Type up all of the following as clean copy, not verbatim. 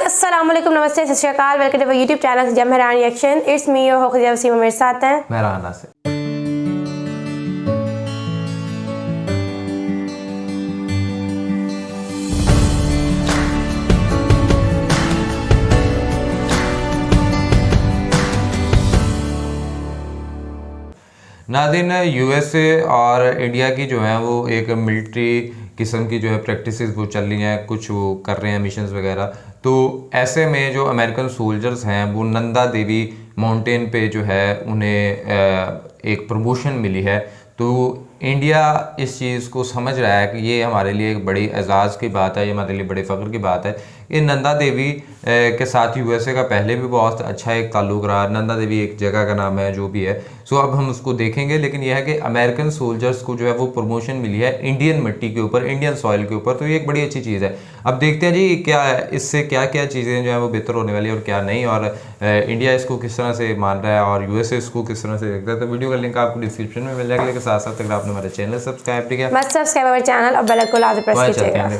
अस्सलाम वालेकुम, नमस्ते, सत श्री अकाल। वेलकम टू यूट्यूब चैनल जब Mehran reaction. It's me your होखिया वसीम, मेरे साथ हैं मेहराना से। नाज़रीन, यूएसए और इंडिया की जो है वो एक मिलिट्री किस्म की जो है प्रैक्टिसेस वो चल रही हैं, कुछ वो कर रहे हैं मिशंस वगैरह। तो ऐसे में जो अमेरिकन सोल्जर्स हैं वो नंदा देवी माउंटेन पे जो है उन्हें एक प्रमोशन मिली है। तो इंडिया इस चीज़ को समझ रहा है कि ये हमारे लिए एक बड़ी एजाज़ की बात है, ये हमारे लिए बड़े फ़ख्र की बात है। ये नंदा देवी के साथ यूएसए का पहले भी बहुत अच्छा एक ताल्लुक़ रहा। नंदा देवी एक जगह का नाम है जो भी है। सो अब हम उसको देखेंगे, लेकिन यह है कि अमेरिकन सोल्जर्स को जो है वो प्रमोशन मिली है इंडियन मिट्टी के ऊपर, इंडियन सॉइल के ऊपर। तो ये एक बड़ी अच्छी चीज़ है। अब देखते हैं जी क्या इससे क्या क्या चीज़ें जो है वो बेहतर होने वाली है और क्या नहीं, और इंडिया इसको किस तरह से मान रहा है और यूएसए इसको किस तरह से देखता है। तो वीडियो का लिंक आपको डिस्क्रिप्शन में मिल जाएगा। लेकिन साथ साथ अगर आपने हमारे चैनल सब्सक्राइब किया मस्ट सब्सक्राइब हमारे चैनल और बेल आइकन लाजमी प्रेस कीजिएगा।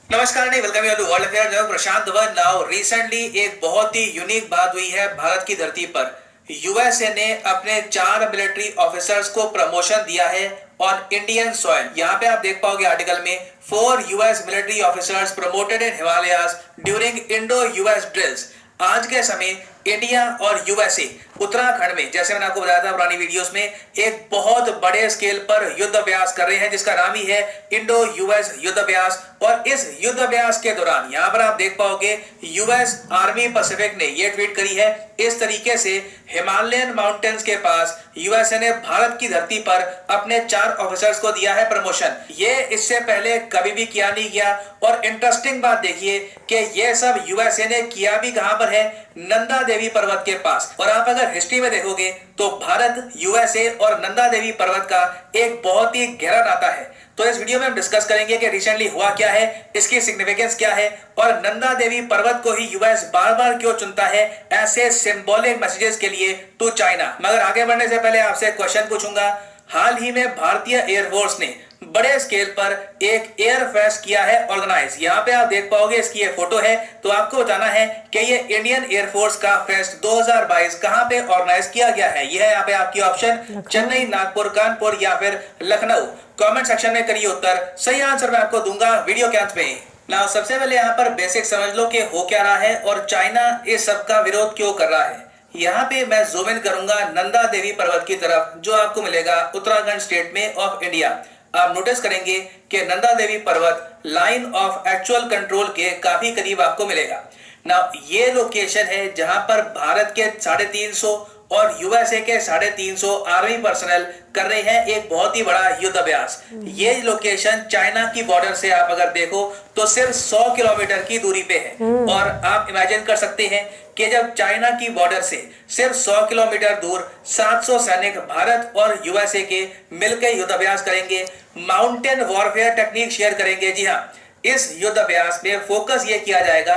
नमस्कार, welcome you to world affair. मैं प्रशांत धवन। नाउ रिसेंटली एक बहुत ही यूनिक बात हुई है भारत की धरती पर। यूएसए ने अपने 4 मिलिट्री ऑफिसर्स को प्रमोशन दिया है ऑन इंडियन सॉइल। यहाँ पे आप देख पाओगे आर्टिकल में 4 यूएस मिलिट्री ऑफिसर्स प्रमोटेड इन Himalayas during Indo US drills. आज के समय इंडिया और यूएसए उत्तराखंड में, जैसे मैंने आपको बताया था पुरानी वीडियोस में, एक बहुत बड़े स्केल पर युद्ध अभ्यास कर रहे हैं जिसका नाम ही है इंडो यूएस युद्ध अभ्यास। और इस युद्ध अभ्यास के दौरान यहाँ पर आप देख पाओगे यूएस आर्मी पैसिफिक ने ये ट्वीट करी है इस तरीके से, हिमालयन माउंटेन्स के पास यूएसए ने भारत की धरती पर अपने 4 ऑफिसर्स को दिया है प्रमोशन। ये इससे पहले कभी भी किया नहीं गया। और इंटरेस्टिंग बात देखिए कि ये सब यूएसए ने किया भी कहां पर है, नंदा देवी पर्वत के पास। और आप अगर हिस्ट्री में देखोगे तो भारत, यूएसए और नंदा देवी पर्वत का एक बहुत ही गहरा नाता है। तो इस वीडियो में हम डिस्कस करेंगे कि रिसेंटली हुआ क्या है, इसकी सिग्निफिकेंस क्या है और नंदा देवी पर्वत को ही यूएस बार बार क्यों चुनता है ऐसे सिंबॉलिक मैसेजेस के लिए टू चाइना। मगर आगे बढ़ने से पहले आपसे क्वेश्चन पूछूंगा। हाल ही में भारतीय एयरफोर्स ने बड़े स्केल पर एक एयर फेस्ट किया है ऑर्गेनाइज। यहाँ पे आप देख पाओगे, इसकी ये फोटो है। तो आपको बताना है कि ये इंडियन एयरफोर्स का फेस्ट 2022 कहां पे ऑर्गेनाइज किया गया है। यह है यहाँ पे आपकी ऑप्शन, चेन्नई, नागपुर, कानपुर या फिर लखनऊ। कमेंट सेक्शन में करिए उत्तर। सही आंसर मैं आपको दूंगा वीडियो के अंत में। ना सबसे पहले यहाँ पर बेसिक समझ लो कि हो क्या रहा है और चाइना इस सब का विरोध क्यों कर रहा है। यहाँ पे मैं जूम इन करूंगा नंदा देवी पर्वत की तरफ, जो आपको मिलेगा उत्तराखंड स्टेट में ऑफ इंडिया। आप नोटिस करेंगे कि नंदा देवी पर्वत लाइन ऑफ एक्चुअल कंट्रोल के काफी करीब आपको मिलेगा ना। ये लोकेशन है जहां पर भारत के 350 और यूएसए के 350 आर्मी पर्सनल कर रहे हैं एक बहुत ही बड़ा युद्ध अभ्यास। ये लोकेशन चाइना की बॉर्डर से आप अगर देखो तो सिर्फ 100 किलोमीटर की दूरी पे है। और आप इमेजिन कर सकते हैं कि जब चाइना की बॉर्डर से सिर्फ 100 किलोमीटर दूर 700 सैनिक भारत और यूएसए के मिलकर युद्ध अभ्यास करेंगे, माउंटेन वॉरफेयर टेक्निक शेयर करेंगे। जी हाँ, इस युद्ध अभ्यास में फोकस ये किया जाएगा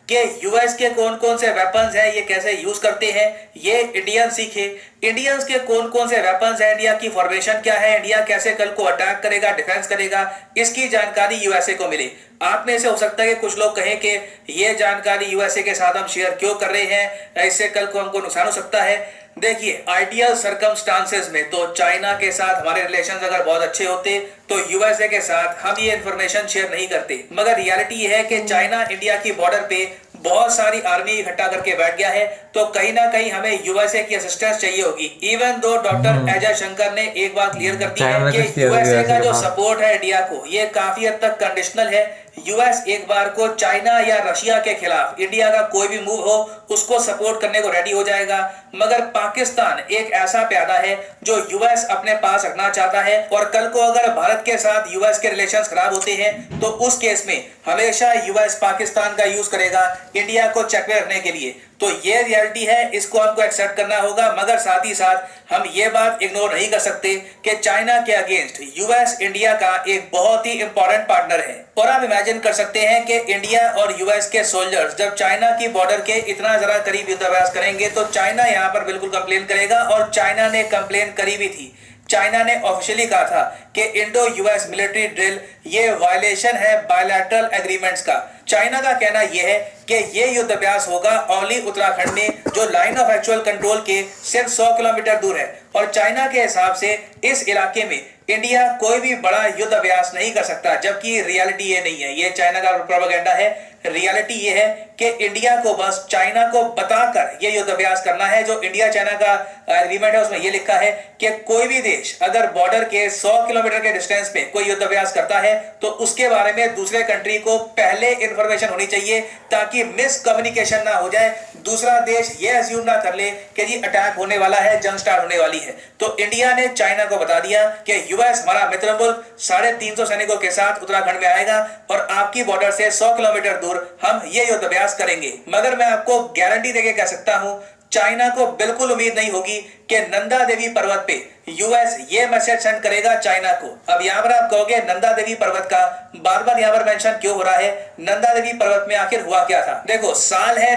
कि यूएस के कौन कौन से वेपन्स हैं, ये कैसे यूज करते हैं, ये इंडियन सीखे। इंडियंस के कौन कौन से वेपन्स हैं, इंडिया की फॉर्मेशन क्या है, इंडिया कैसे कल को अटैक करेगा, डिफेंस करेगा, इसकी जानकारी यूएसए को मिले। आप में से हो सकता है कि कुछ लोग कहें कि ये जानकारी यूएसए के साथ हम शेयर क्यों कर रहे हैं, इससे कल को हमको नुकसान हो सकता है। देखिए, आइडियल सर्कमस्टांसेस में तो चाइना के साथ हमारे रिलेशंस अगर बहुत अच्छे होते तो यूएसए के साथ हम ये इंफॉर्मेशन शेयर नहीं करते। मगर रियलिटी ये है कि चाइना इंडिया की बॉर्डर पे बहुत सारी आर्मी इकट्ठा करके बैठ गया है, तो कहीं ना कहीं हमें यूएसए की असिस्टेंस चाहिए होगी। Even though doctor Ajay Shankar ने एक बात क्लियर कर दी है कि यूएसए का जो सपोर्ट है इंडिया को, ये काफी हद तक कंडीशनल है। यूएस एक बार को चाइना या रशिया के खिलाफ इंडिया का कोई भी मूव हो उसको सपोर्ट करने को रेडी हो जाएगा। मगर पाकिस्तान एक ऐसा प्यादा है जो यूएस अपने पास रखना चाहता है, और कल को अगर भारत के साथ यूएस के रिलेशंस खराब होते हैं तो उस केस में हमेशा यूएस पाकिस्तान का यूज करेगा इंडिया को चेक में रखने के लिए। तो ये रियलिटी है, इसको हमको एक्सेप्ट करना होगा। मगर साथ ही साथ हम ये बात इग्नोर नहीं कर सकते कि चाइना के अगेंस्ट यूएस इंडिया का एक बहुत ही इंपॉर्टेंट पार्टनर है। और आप इमेजिन कर सकते हैं कि इंडिया और यूएस के सोल्जर्स जब चाइना की बॉर्डर के इतना जरा करीब युद्धाभ्यास करेंगे तो चाइना यहाँ पर बिल्कुल कंप्लेन करेगा, और चाइना ने कंप्लेन करी भी थी चाइना ने ऑफिशियली कहा था कि इंडो यूएस मिलिट्री ड्रिल ये वायलेशन है बायलैटरल एग्रीमेंट्स का। चाइना का कहना यह है कि ये युद्ध अभ्यास होगा ओनली उत्तराखंड में, जो लाइन ऑफ एक्चुअल कंट्रोल के सिर्फ 100 किलोमीटर दूर है। और चाइना के हिसाब से इस इलाके में इंडिया कोई भी बड़ा युद्ध अभ्यास नहीं कर सकता, जबकि रियलिटी ये नहीं है। ये चाइना का प्रोपेगेंडा है। रियलिटी ये है कि इंडिया को बस चाइना को बताकर ये युद्ध अभ्यास करना है। जो इंडिया चाइना का एग्रीमेंट है उसमें ये लिखा है कि कोई भी देश अगर बॉर्डर के 100 किलोमीटर के डिस्टेंस पे कोई युद्ध अभ्यास करता है तो उसके बारे में दूसरे कंट्री को पहले इंफॉर्मेशन होनी चाहिए, ताकि मिसकम्युनिकेशन ना हो जाए, दूसरा देश ये अज्यूम ना कर ले कि जी अटैक होने वाला है, जंग स्टार्ट होने वाली है। तो इंडिया ने चाइना को बता दिया कि यूएस हमारा मित्र मुल्क 350 सैनिकों के साथ उत्तराखंड में आएगा और आपकी बॉर्डर से 100 किलोमीटर दूर हम ये युद्ध अभ्यास करेंगे। मगर मैं आपको गारंटी देके कह सकता हूं, चाइना को बिल्कुल उम्मीद नहीं होगी कि नंदा देवी पर्वत पे यूएस ये मैसेज सेंड करेगा चाइना को। अब यहाँ पर आप कहोगे नंदा देवी पर्वत का बार बार यहाँ पर मेंशन क्यों हो रहा है? नंदा देवी पर्वत में आखिर हुआ क्या था? देखो, साल है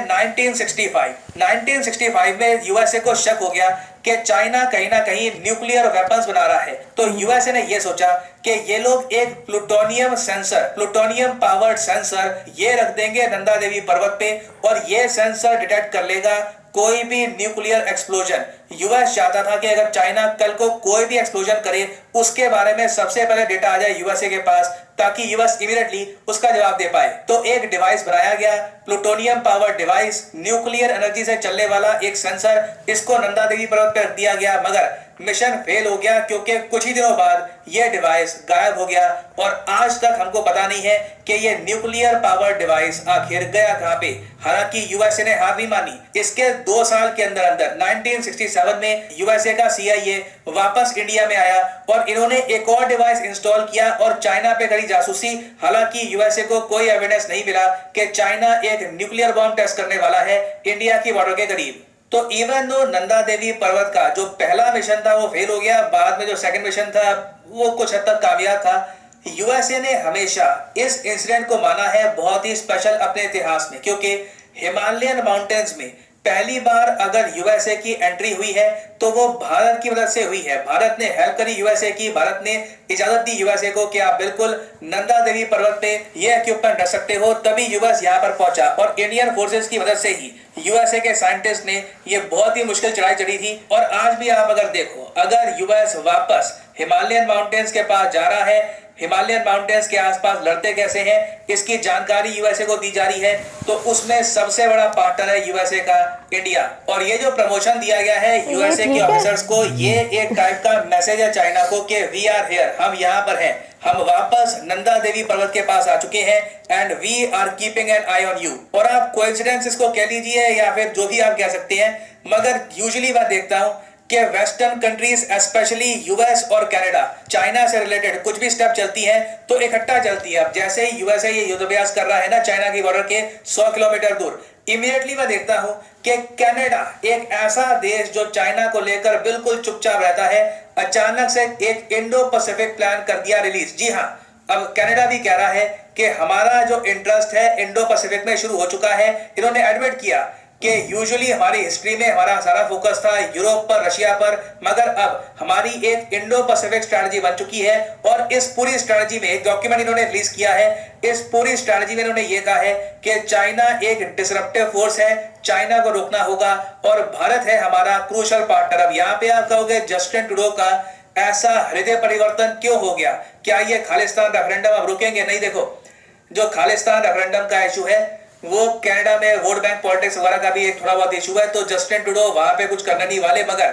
1965 में यूएसए को शक हो गया कि चाइना कहीं ना कहीं न्यूक्लियर वेपन्स बना रहा है। तो यूएसए ने यह सोचा कि ये लोग एक प्लूटोनियम पावर्ड सेंसर ये रख देंगे नंदा देवी पर्वत पे और ये सेंसर डिटेक्ट कर लेगा कोई भी न्यूक्लियर एक्सप्लोजन। यूएस चाहता था कि अगर चाइना कल को कोई भी एक्सप्लोजन करे उसके बारे में सबसे पहले डेटा आ जाए यूएसए के पास, ताकि यूएस इमीडिएटली उसका जवाब दे पाए। तो एक डिवाइस बनाया गया, plutonium power device, nuclear energy से चलने वाला एक सेंसर। इसको नंदा देवी पर्वत पर रख दिया गया, मगर मिशन फेल हो गया क्योंकि कुछ ही दिनों बाद यह डिवाइस गायब हो गया और आज तक हमको पता नहीं है कि यह न्यूक्लियर पावर डिवाइस आखिर गया कहां पे। हालांकि यूएसए ने हार नहीं मानी। इसके 2 साल के अंदर 1967 में यूएसए का CIA वापस इंडिया में आया और इन्होंने एक और डिवाइस इंस्टॉल किया और चाइना पे करी जासूसी। हालांकि यूएसए को कोई एविडेंस नहीं मिला कि चाइना एक न्यूक्लियर बॉम्ब टेस्ट करने वाला है इंडिया की बॉर्डर के करीब। तो इवन दो नंदा देवी पर्वत का जो पहला मिशन था वो फेल हो गया, बाद में जो सेकंड मिशन था वो कुछ हद तक कामयाब था। यूएसए ने हमेशा इस इंसिडेंट को माना है बहुत ही स्पेशल अपने इतिहास में, क्योंकि हिमालयन माउंटेन्स में पहली बार अगर यूएसए की एंट्री हुई है तो वो भारत की मदद से हुई है। भारत ने हेल्प करी यूएसए की, भारत ने इजाजत दी यूएसए को कि आप बिल्कुल नंदा देवी पर्वत पे ये इक्विपमेंट रख सकते हो, तभी यूएस यहाँ पर पहुंचा। और इंडियन फोर्सेस की मदद से ही यूएसए के साइंटिस्ट ने ये बहुत ही मुश्किल चढ़ाई चढ़ी थी। और आज भी आप अगर देखो, अगर यूएस वापस हिमालयन माउंटेन्स के पास जा रहा है, हिमालयन माउंटेन्स के आसपास लड़ते कैसे हैं इसकी जानकारी यूएसए को दी जा रही है, तो उसमें सबसे बड़ा पार्टनर है यूएसए का इंडिया। और ये जो प्रमोशन दिया गया है यूएसए के ऑफिसर्स को, ये एक टाइप का मैसेज है चाइना को कि वी आर हियर, हम यहाँ पर हैं, हम वापस नंदा देवी पर्वत के पास आ चुके हैं and we are keeping an eye on you. और आप कोइंसिडेंस इसको कह लीजिए या फिर जो भी आप कह सकते हैं, मगर यूजुअली मैं देखता हूं कि वेस्टर्न कंट्रीज स्पेशली यूएस और कनाडा चाइना से रिलेटेड कुछ भी स्टेप चलती है तो इकट्ठा चलती है। अब जैसे ही यूएसए ये युद्धाभ्यास कर रहा है ना चाइना की बॉर्डर के 100 किलोमीटर दूर, इमीडिएटली मैं देखता हूं कि कनाडा एक ऐसा देश जो चाइना को लेकर बिल्कुल चुपचाप रहता है, अचानक से एक इंडो पैसिफिक प्लान कर दिया रिलीज। जी हाँ, अब कनाडा भी कह रहा है कि हमारा जो इंटरेस्ट है इंडो पैसिफिक में शुरू हो चुका है। इन्होंने एडमिट किया कि यूजुअली हमारी हिस्ट्री में हमारा सारा फोकस था यूरोप पर, रशिया पर, मगर अब हमारी एक इंडो पैसिफिक स्ट्रेटजी बन चुकी है। और इस पूरी स्ट्रेटजी में एक डॉक्यूमेंट इन्होंने रिलीज किया है। इस पूरी स्ट्रेटजी में इन्होंने ये कहा है कि चाइना एक डिसरप्टिव फोर्स है, चाइना को रोकना होगा और भारत है हमारा क्रूशल पार्टनर। अब यहाँ पे आप कहोगे जस्टिन ट्रूडो का ऐसा हृदय परिवर्तन क्यों हो गया? क्या ये खालिस्तान रेफरेंडम अब रुकेंगे? नहीं, देखो, जो खालिस्तान रेफरेंडम का इशू है वो कनाडा में वोट बैंक पॉलिटिक्स वगैरह का भी एक थोड़ा बहुत इशू है, तो जस्टिन ट्रूडो वहां पे कुछ करने नहीं वाले। मगर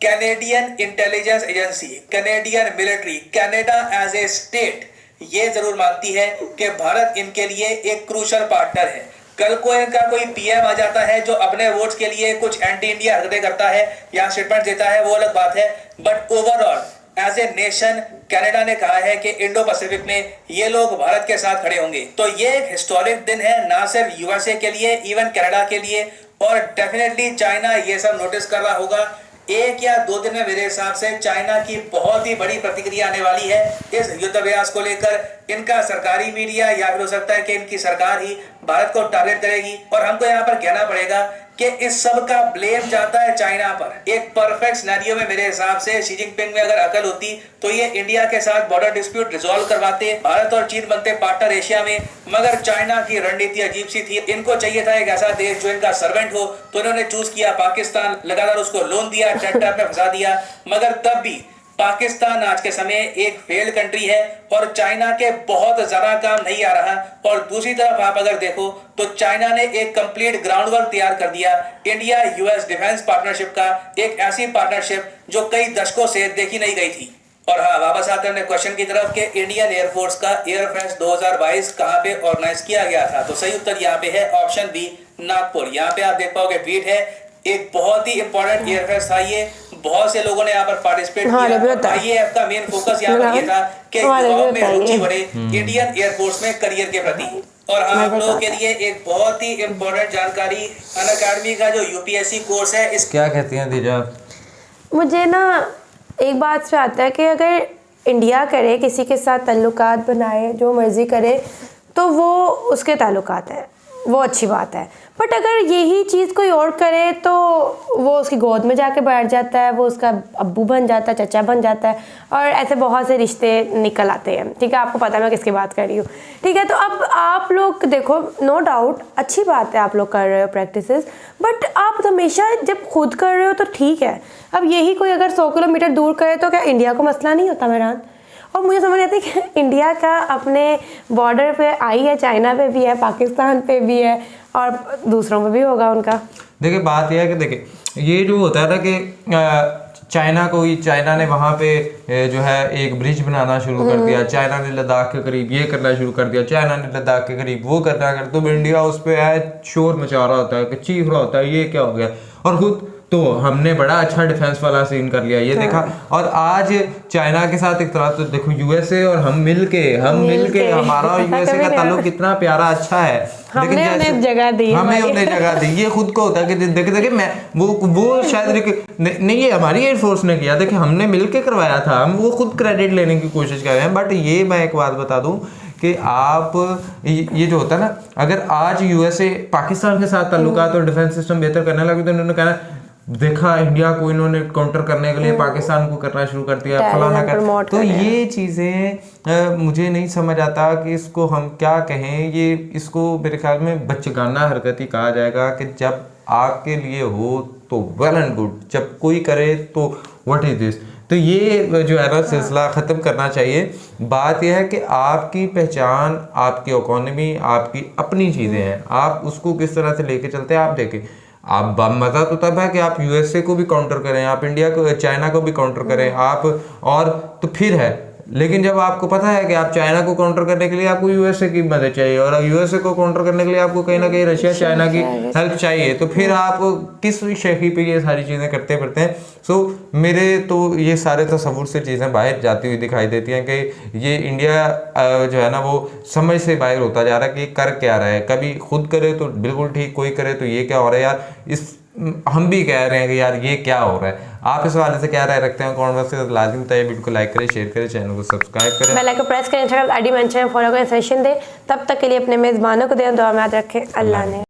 Canadian intelligence agency, Canadian military, Canada as a state ये जरूर मानती है कि भारत इनके लिए एक क्रूशल पार्टनर है। कल को इनका कोई पीएम आ जाता है जो अपने वोट्स के लिए कुछ एंटी इंडिया हरकतें करता है या स्टेटमेंट देता है, वो अलग बात है, but overall as a nation Canada ने कहा है कि इंडो पैसिफिक में ये लोग भारत के साथ खड़े होंगे। तो ये एक हिस्टोरिक दिन है, ना सिर्फ यूएसए के लिए, इवन कनाडा के लिए। और डेफिनेटली चाइना ये सब नोटिस कर रहा होगा। 1 या 2 दिन में मेरे हिसाब से चाइना की बहुत ही बड़ी प्रतिक्रिया आने वाली है इस युद्धाभ्यास को लेकर। इनका सरकारी मीडिया या फिर हो सकता है कि इनकी सरकार ही भारत को टारगेट करेगी। और हमको यहाँ पर कहना पड़ेगा कि इस सब का ब्लेम जाता है चाइना पर। एक परफेक्ट सिनेरियो में मेरे हिसाब से शी जिनपिंग में अगर अकल होती तो ये इंडिया के साथ बॉर्डर डिस्प्यूट रिजॉल्व करवाते, भारत और चीन बनते पार्टनर एशिया में। मगर चाइना की रणनीति अजीब सी थी, इनको चाहिए था एक ऐसा देश जो इनका सर्वेंट हो, तो इन्होंने चूज किया पाकिस्तान, लगातार उसको लोन दिया, ट्रैप में फंसा दिया। मगर तब भी पाकिस्तान आज के समय एक फेल्ड कंट्री है और चाइना के बहुत ज्यादा काम नहीं आ रहा। और दूसरी तरफ आप अगर देखो तो चाइना ने एक कंप्लीट ग्राउंड वर्क तैयार कर दिया इंडिया यूएस डिफेंस पार्टनरशिप का, एक ऐसी पार्टनरशिप जो कई दशकों से देखी नहीं गई थी। और हाँ, वापस आते हैं क्वेश्चन की तरफ कि इंडियन एयरफोर्स का एयरफेस्ट 2022 कहां पे ऑर्गेनाइज किया गया था, तो सही उत्तर यहाँ पे है ऑप्शन बी, नागपुर। यहाँ पे आप देख पाओगे ट्वीट है, एक बहुत ही इंपॉर्टेंट एयरफेस्ट था ये, बहुत से लोगों ने यहाँ पर पार्टिसिपेट किया। आईएएफ का मेन फोकस यहाँ पर ये था कि युवाओं में रुचि बढ़े इंडियन एयरफोर्स में करियर के प्रति। और हाँ, आप लोगों के लिए एक बहुत ही इंपॉर्टेंट जानकारी, अनअकैडमी का जो यूपीएससी कोर्स है इस क्या कहती हैं दीजा? मुझे ना एक बात से आता है कि अगर इंडिया करे किसी के साथ ताल्लुकात बनाए, जो मर्ज़ी करे, तो वो उसके ताल्लुकात है, वो अच्छी बात है। बट अगर यही चीज़ कोई और करे तो वो उसकी गोद में जाके बैठ जाता है, वो उसका अब्बू बन जाता है, चचा बन जाता है, और ऐसे बहुत से रिश्ते निकल आते हैं। ठीक है, आपको पता है मैं किसकी बात कर रही हूँ। ठीक है, तो अब आप लोग देखो, नो डाउट अच्छी बात है आप लोग कर रहे हो प्रैक्टिसेस, बट आप हमेशा जब खुद कर रहे हो तो ठीक है। अब यही कोई अगर 100 किलोमीटर दूर करे तो क्या इंडिया को मसला नहीं होता मेहरान? और मुझे समझ नहीं आती कि इंडिया का अपने बॉर्डर पे आई है, चाइना पे भी है, पाकिस्तान पे भी है, और दूसरों पे भी होगा उनका। देखिए बात यह है कि देखिए ये जो होता है ना कि चाइना ने वहाँ पे जो है एक ब्रिज बनाना शुरू कर दिया, चाइना ने लद्दाख के करीब ये करना शुरू कर दिया, चाइना ने लद्दाख के करीब वो करना कर, तो इंडिया उस पर है शोर मचा रहा होता है कि चीख रहा होता है ये क्या हो गया, और खुद तो हमने बड़ा अच्छा डिफेंस वाला सीन कर लिया ये देखा। और आज चाइना के साथ एक तरह तो देखो यूएसए और हम मिलके हमारा और यूएसए का ताल्लुक कितना प्यारा अच्छा है, लेकिन हमें उन्हें जगह दी, ये खुद को होता है कि देखे मैं वो शायद नहीं, ये हमारी एयरफोर्स ने किया, देखिए हमने मिलके करवाया था, हम वो खुद क्रेडिट लेने की कोशिश कर रहे हैं। बट ये मैं एक बात बता दूं कि आप ये जो होता है ना, अगर आज यूएसए पाकिस्तान के साथ ताल्लुकात और डिफेंस सिस्टम बेहतर करने लगे तो इन्होंने कहना देखा इंडिया को इन्होंने काउंटर करने के लिए पाकिस्तान को करना शुरू कर दिया, फलाना कर। तो ये चीज़ें मुझे नहीं समझ आता कि इसको हम क्या कहें, ये इसको मेरे ख्याल में बच्चेगाना हरकत ही कहा जाएगा कि जब आपके लिए हो तो वेल एंड गुड, जब कोई करे तो व्हाट इज दिस। तो ये जो है ना सिलसिला ख़त्म करना चाहिए। बात यह है कि आपकी पहचान, आपकी इकोनॉमी, आपकी अपनी चीज़ें हैं, आप उसको किस तरह से लेके चलते हैं। आप देखें, आप मज़ा तो तब है कि आप यूएसए को भी काउंटर करें, आप इंडिया को, चाइना को भी काउंटर करें आप, और तो फिर है। लेकिन जब आपको पता है कि आप चाइना को काउंटर करने के लिए आपको यूएसए की मदद चाहिए, और यूएसए को काउंटर करने के लिए आपको कहीं ना कहीं रशिया चाइना की हेल्प चाहिए, तो फिर आप किस शैखी पे ये सारी चीज़ें करते फिरते हैं। सो मेरे तो ये सारे तसव्वुर से चीज़ें बाहर जाती हुई दिखाई देती हैं कि ये इंडिया जो है ना वो समझ से बाहर होता जा रहा है कि कर क्या रहा है। कभी खुद करे तो बिल्कुल ठीक, कोई करे तो ये क्या हो रहा है यार, इस हम भी कह रहे हैं कि यार ये क्या हो रहा है। आप इस हवाले से क्या राय रखते हैं कमेंट बॉक्स में लाजमी बताइए। वीडियो को लाइक करें, शेयर करें, चैनल को सब्सक्राइब करें, बेल आइकन प्रेस करें, इंस्टाग्राम आईडी मेंशन फॉलो करें, सेशन दें। तब तक के लिए अपने मेज़बानों को दें, दुआ में याद रखें। अल्लाह ने